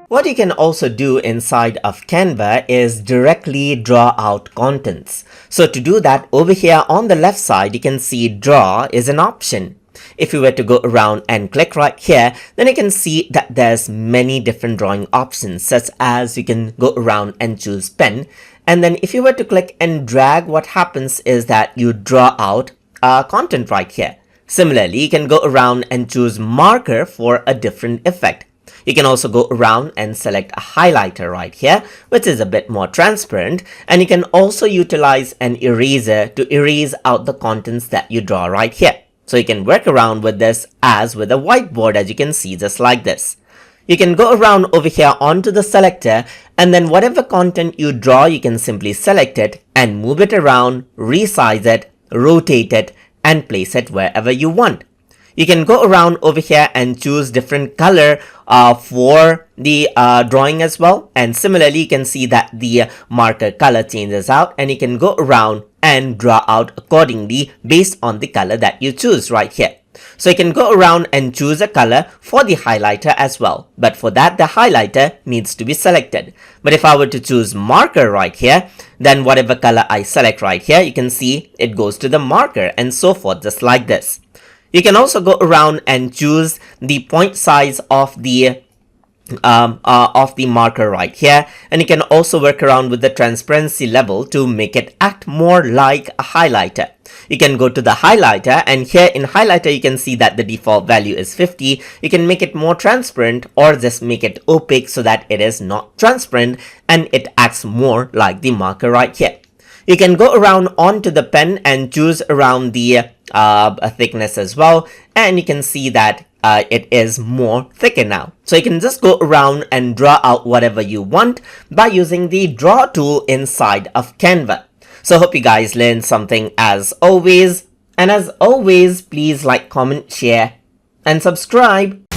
What you can also do inside of Canva is directly draw out contents. So to do that, over here on the left side, you can see draw is an option. If you were to go around and click right here, then you can see that there's many different drawing options, such as you can go around and choose pen. And then if you were to click and drag, what happens is that you draw out content right here. Similarly, you can go around and choose marker for a different effect. You can also go around and select a highlighter right here, which is a bit more transparent, and you can also utilize an eraser to erase out the contents that you draw right here. So you can work around with this as with a whiteboard, as you can see, just like this. You can go around over here onto the selector, and then whatever content you draw, you can simply select it and move it around, resize it, rotate it, and place it wherever you want. You can go around over here and choose different color for the drawing as well. And similarly, you can see that the marker color changes out, and you can go around and draw out accordingly based on the color that you choose right here. So you can go around and choose a color for the highlighter as well. But for that, the highlighter needs to be selected. But if I were to choose marker right here, then whatever color I select right here, you can see it goes to the marker and so forth, just like this. You can also go around and choose the point size of the marker right here, and you can also work around with the transparency level to make it act more like a highlighter. You can go to the highlighter, and here in highlighter you can see that the default value is 50. You can make it more transparent or just make it opaque so that it is not transparent and it acts more like the marker right here. You can go around onto the pen and choose around the thickness as well, and you can see that it is more thicker now. So you can just go around and draw out whatever you want by using the draw tool inside of Canva. So hope you guys learned something as always, and as always, please like, comment, share, and subscribe.